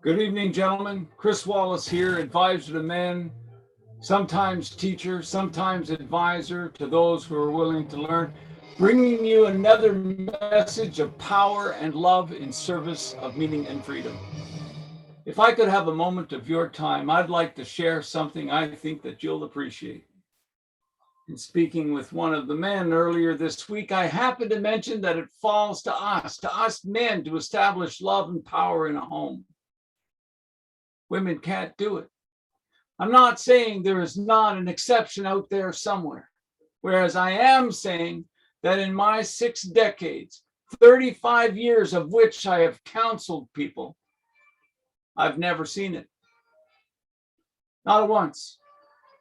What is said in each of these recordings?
Good evening, gentlemen. Chris Wallace here, advisor to men, sometimes teacher, sometimes advisor to those who are willing to learn, bringing you another message of power and love in service of meaning and freedom. If I could have a moment of your time, I'd like to share something I think that you'll appreciate. In speaking with one of the men earlier this week, I happened to mention that it falls to us men, to establish love and power in a home. Women can't do it. I'm not saying there is not an exception out there somewhere, whereas I am saying that in my 6 decades, 35 years of which I have counseled people, I've never seen it. Not once.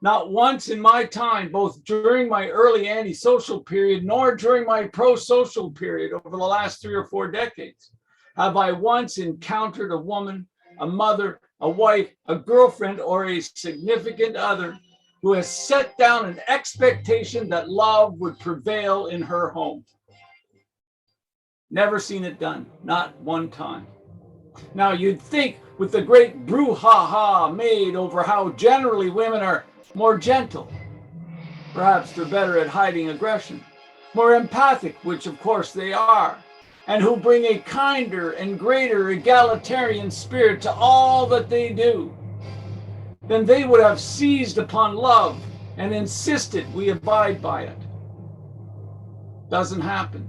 Not once in my time, both during my early antisocial period nor during my pro-social period over the last 3 or 4 decades, have I once encountered a woman, a mother, a wife, a girlfriend, or a significant other who has set down an expectation that love would prevail in her home. Never seen it done, not one time. Now, you'd think with the great brouhaha made over how generally women are more gentle, perhaps they're better at hiding aggression, more empathic, which of course they are, and who bring a kinder and greater egalitarian spirit to all that they do, then they would have seized upon love and insisted we abide by it. Doesn't happen.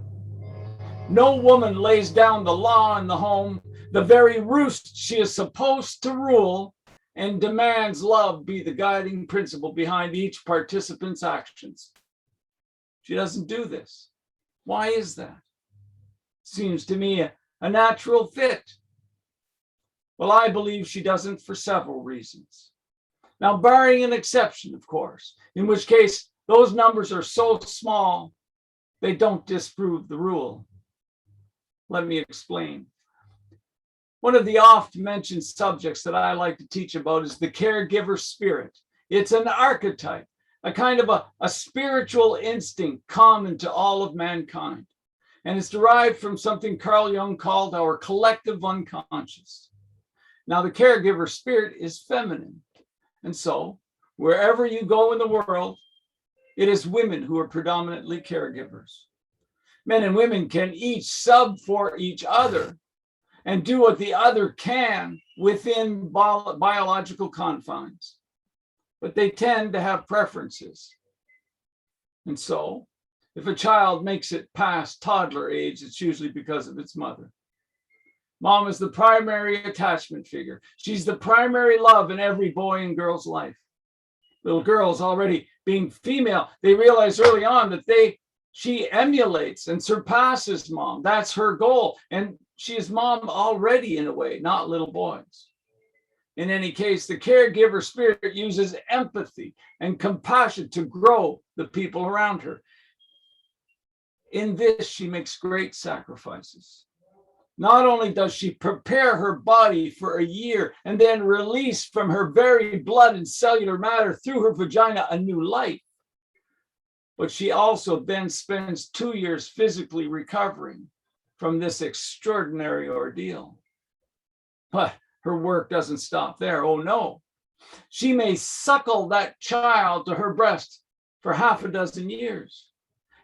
No woman lays down the law in the home, the very roost she is supposed to rule, and demands love be the guiding principle behind each participant's actions. She doesn't do this. Why is that? Seems to me a natural fit. Well, I believe she doesn't for several reasons. Now, barring an exception, of course, in which case those numbers are so small, they don't disprove the rule. Let me explain. One of the oft mentioned subjects that I like to teach about is the caregiver spirit. It's an archetype, a kind of a spiritual instinct common to all of mankind. And it's derived from something Carl Jung called our collective unconscious. Now, the caregiver spirit is feminine. And so, wherever you go in the world, it is women who are predominantly caregivers. Men and women can each sub for each other and do what the other can within biological confines. But they tend to have preferences. And so, if a child makes it past toddler age, it's usually because of its mother. Mom is the primary attachment figure. She's the primary love in every boy and girl's life. Little girls, already being female, they realize early on that she emulates and surpasses mom. That's her goal. And she is mom already in a way, not little boys. In any case, the caregiver spirit uses empathy and compassion to grow the people around her. In this, she makes great sacrifices. Not only does she prepare her body for a year and then release from her very blood and cellular matter through her vagina a new life, but she also then spends 2 years physically recovering from this extraordinary ordeal. But her work doesn't stop there. Oh no. She may suckle that child to her breast for half a dozen years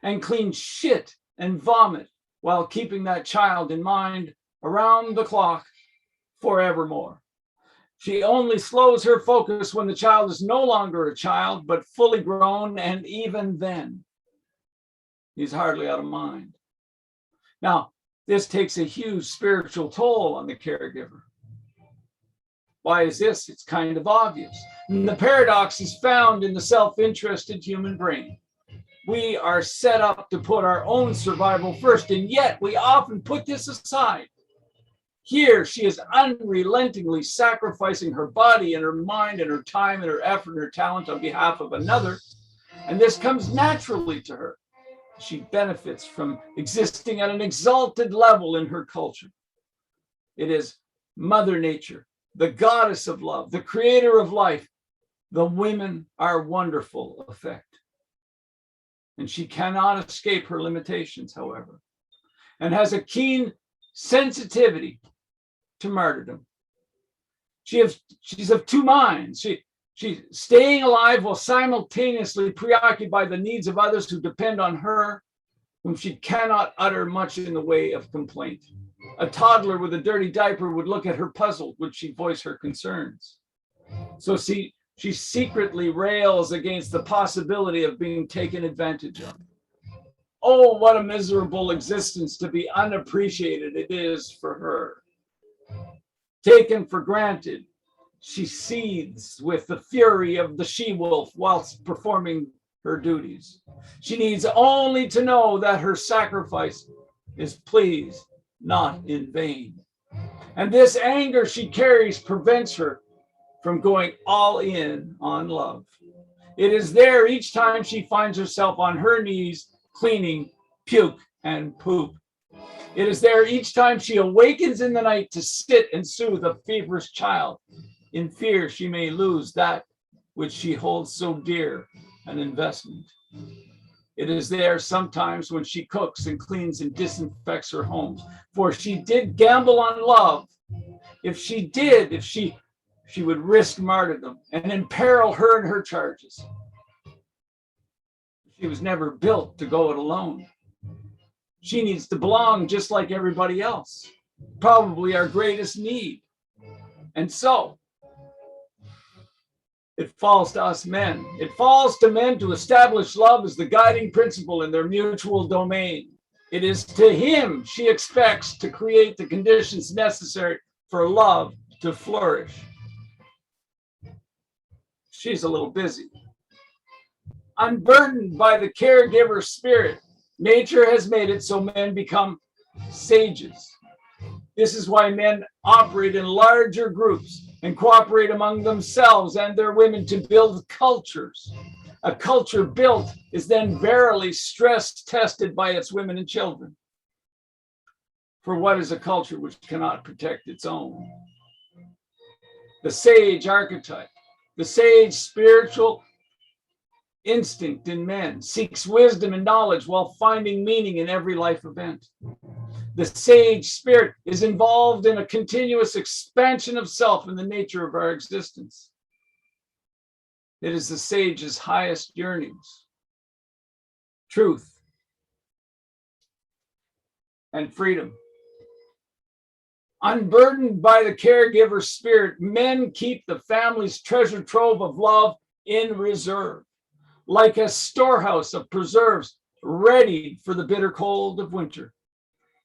and clean shit and vomit while keeping that child in mind around the clock forevermore. She only slows her focus when the child is no longer a child, but fully grown, and even then, he's hardly out of mind. Now, this takes a huge spiritual toll on the caregiver. Why is this? It's kind of obvious. And the paradox is found in the self-interested human brain. We are set up to put our own survival first, and yet we often put this aside. Here, she is unrelentingly sacrificing her body and her mind and her time and her effort and her talent on behalf of another, and this comes naturally to her. She benefits from existing at an exalted level in her culture. It is Mother Nature, the goddess of love, the creator of life. The women are wonderful effect. And she cannot escape her limitations, however, and has a keen sensitivity to martyrdom. She's of two minds. She's staying alive while simultaneously preoccupied by the needs of others who depend on her, whom she cannot utter much in the way of complaint. A toddler with a dirty diaper would look at her puzzled, would she voice her concerns. So she secretly rails against the possibility of being taken advantage of. Oh, what a miserable existence to be unappreciated it is for her. Taken for granted, she seethes with the fury of the she-wolf whilst performing her duties. She needs only to know that her sacrifice is pleased, not in vain. And this anger she carries prevents her from going all in on love. It is there each time she finds herself on her knees cleaning puke and poop. It is there each time she awakens in the night to sit and soothe a feverish child, in fear she may lose that which she holds so dear, an investment. It is there sometimes when she cooks and cleans and disinfects her homes, for she did gamble on love. If she would risk martyrdom and imperil her and her charges. She was never built to go it alone. She needs to belong just like everybody else, probably our greatest need. And so, it falls to us men. It falls to men to establish love as the guiding principle in their mutual domain. It is to him she expects to create the conditions necessary for love to flourish. She's a little busy. Unburdened by the caregiver spirit, nature has made it so men become sages. This is why men operate in larger groups and cooperate among themselves and their women to build cultures. A culture built is then verily stress tested by its women and children. For what is a culture which cannot protect its own? The sage archetype, the sage spiritual instinct in men seeks wisdom and knowledge while finding meaning in every life event. The sage spirit is involved in a continuous expansion of self in the nature of our existence. It is the sage's highest yearnings, truth and freedom. Unburdened by the caregiver spirit, men keep the family's treasure trove of love in reserve, like a storehouse of preserves ready for the bitter cold of winter.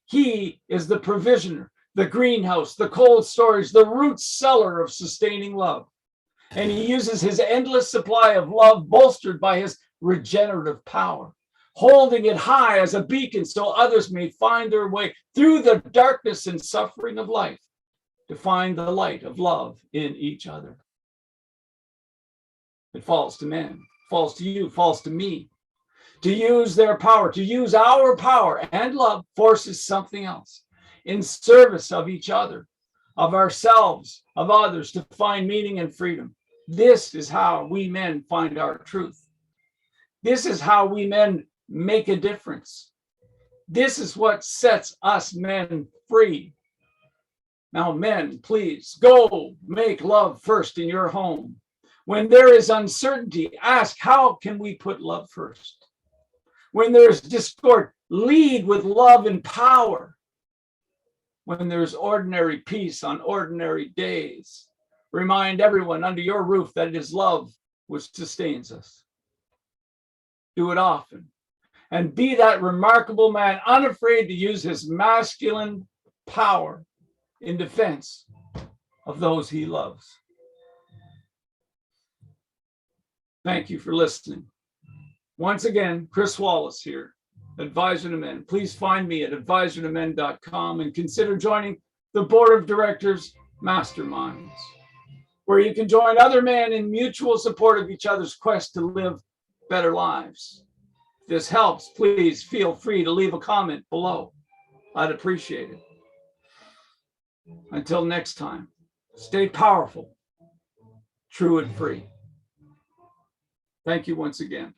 He is the provisioner, the greenhouse, the cold storage, the root cellar of sustaining love. And he uses his endless supply of love bolstered by his regenerative power, holding it high as a beacon so others may find their way through the darkness and suffering of life to find the light of love in each other. It falls to men, falls to you, falls to me, to use their power, to use our power, and love forces something else in service of each other, of ourselves, of others, to find meaning and freedom. This is how we men find our truth. This is how we men make a difference. This is what sets us men free. Now, men, please go make love first in your home. When there is uncertainty, ask, how can we put love first? When there's discord, lead with love and power. When there's ordinary peace on ordinary days, remind everyone under your roof that it is love which sustains us. Do it often. And be that remarkable man, unafraid to use his masculine power in defense of those he loves. Thank you for listening. Once again, Chris Wallace here, Advisor to Men. Please find me at advisortomen.com and consider joining the Board of Directors Masterminds, where you can join other men in mutual support of each other's quest to live better lives. If this helps, please feel free to leave a comment below. I'd appreciate it. Until next time, stay powerful, true and free. Thank you once again.